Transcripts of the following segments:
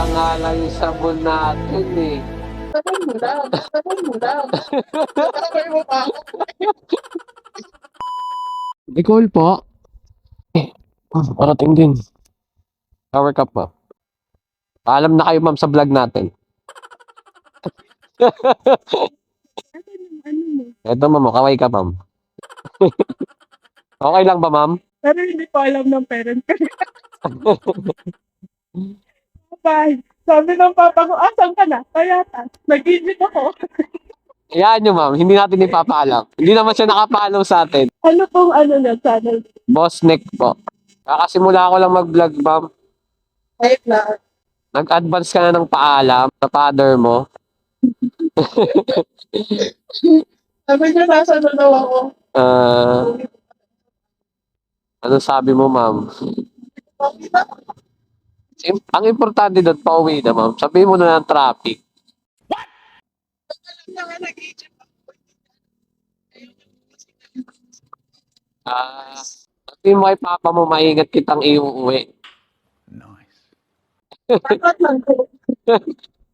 lang nga lang yung sabon natin eh. Sabon mo lang. Sabon mo lang. Sabay mo pa ako. Nicole po. Parating din. Power cup po. Paalam na kayo ma'am sa vlog natin. Ano mo? Eto ma'am, kaway ka ma'am. Okay lang ba ma'am? Pero hindi ko alam ng parents ko. Bye. Sabi ng papa ko, asan ka na? Kayata. Nag-isip ako. Iyaan nyo ma'am, hindi natin ipapaalam. Hindi naman siya nakapaalam sa atin. Ano pong ano na channel? Boss Nick po. Kakasimula ko lang mag-vlog ma'am. Type na. Nag-advance ka na ng paalam sa father mo. Sabi niya, nasa na daw ako. Ano sabi mo ma'am? Makita ko. Ang importante doon, pauwi na ma'am. Sabihin mo na ng traffic. Alam na nga nag-isip ako. Sabihin mo kay papa mo, maingat kitang iuwi. Dapat lang ko.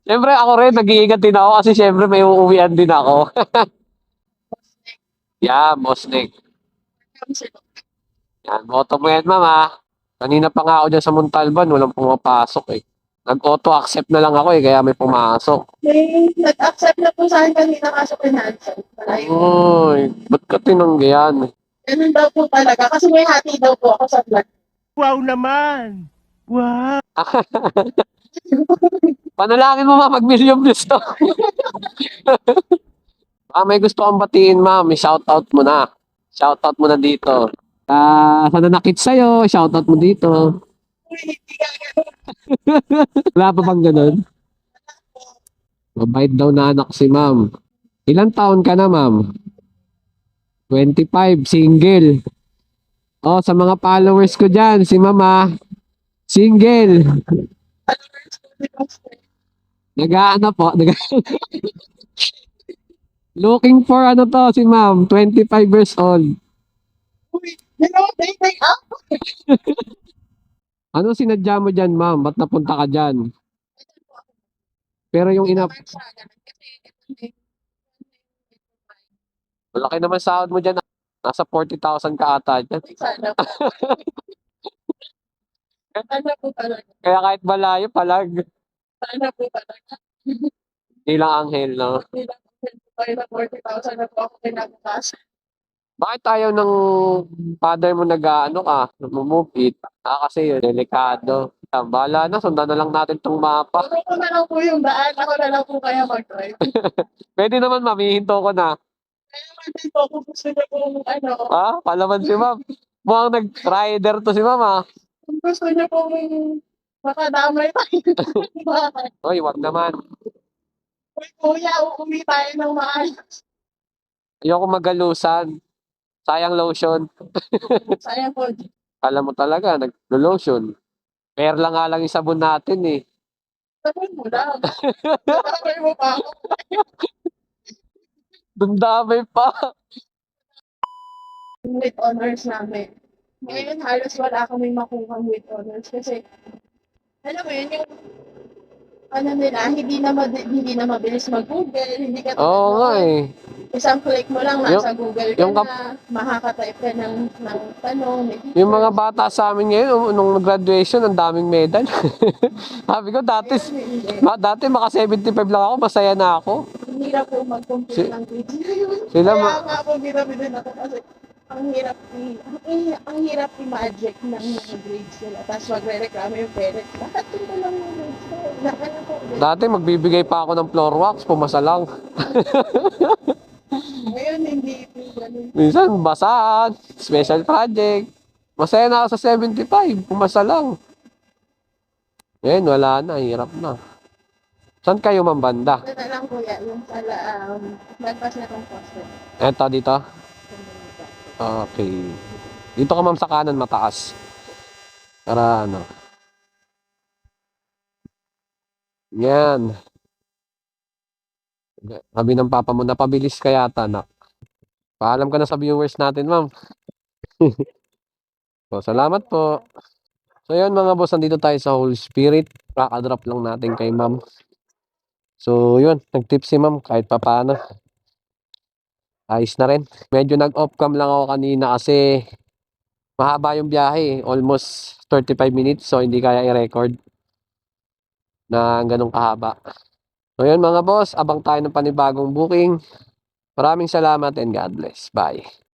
Siyempre ako rin, nag-iingat din ako kasi siyempre may uuwian din ako. Yeah, boss Nick. Yan, boto mo yan ma'am ha. Kanina pa nga ako dyan sa Montalban, walang pumapasok eh. Nag-auto-accept na lang ako eh, kaya may pumasok. May nag-accept na po sa akin kanina kaso pinansan. Malayo. Uy, ba't ka tinanggihan? Ganun daw po talaga. Kasi may hati daw po ako sa vlog. Wow naman! Wow! Panalangin mo ma'am, mag-million views to. May gusto kang batiin ma'am, i-shoutout mo na. Shoutout mo na dito. Sa nanakit sa'yo, shoutout mo dito. Hindi ka Wala pa bang ganun? Mabait daw na anak si ma'am. Ilang taon ka na ma'am? 25, single. Oh, sa mga followers ko dyan, si mama, single. Nag-aano po, looking for ano to si ma'am, 25 years old. Uy, take up. Ano sinadya mo dyan ma'am? Ba't napunta ka dyan? Pero yung malaki naman sahod mo dyan. Nasa 40,000 ka ata dyan. Sana po. Sana po talaga. Kaya kahit malayo, palag. Sana po talaga. Hindi lang anghel, no? Hindi lang po tayo na 40,000 na po ako kinabukasan. Bakit tayo ng father mo nag-ano ka, move it? Kasi delikado. Bahala na, sundan na lang natin tong mapa. Puro ko na lang po yung daan. Ako na lang po kaya mag-drive. Pwede naman ma'am, hihinto ko na. Kaya hindi po ako gusto niya po ano. Palaman si ma'am. Mukhang nag-rider to si ma'am Kung gusto niya po makadamay tayo. Oy, wag naman. Uy, kuya, uuwi tayo ng maayos. Ayoko magalusan. Sayang lotion. Sayang po. Alam mo talaga, nag-lotion. Pair lang nga lang yung sabon natin eh. Sabon mo lang. Sabay mo pa ako. Dumdamay pa. With honors namin. Ngayon halos wala kaming makuha with honors kasi alam mo yun yung ano nila, hindi na mabilis mag-Google, hindi ka Oo nga eh. isang click mo lang nasa Google ka yung na, makaka-type ka ng tanong. Yung mga bata sa amin ngayon, nung graduation, ang daming medal. Sabi ko, dati maka 75 lang ako, masaya na ako. Ang hirap po mag-complete ng grades ngayon. Sila Kaya nga po ginamit ako kasi ang hirap i-magic ng mga grades nila. Tapos magre-reklamo yung parents. Bakit ito lang yung grades ko? Ano po? Dati magbibigay pa ako ng floor wax, pumasa lang. Ngayon hindi po ganun. Minsan, basahan, special project. Masaya na ako sa 75, pumasa lang. Ngayon, wala na, hirap na. Saan kayo ma'am banda? Ito na lang kuya, yung pala, lagpas na tong poster. Eto, dito? Okay. Dito ka ma'am sa kanan, mataas. Para ano. Yan. Sabi ng papa mo, napabilis ka yata, nak. Paalam ka na sa viewers natin, ma'am. So, salamat po. So yun mga boss, nandito tayo sa Holy Spirit. Kaka-drop lang natin kay ma'am. So yun, nag-tip si ma'am kahit papaano. Ayos na rin. Medyo nag-off cam lang ako kanina kasi mahaba yung biyahe. Almost 35 minutes so hindi kaya i-record na ganun kahaba. So yun mga boss, abang tayo ng panibagong booking. Maraming salamat and God bless. Bye.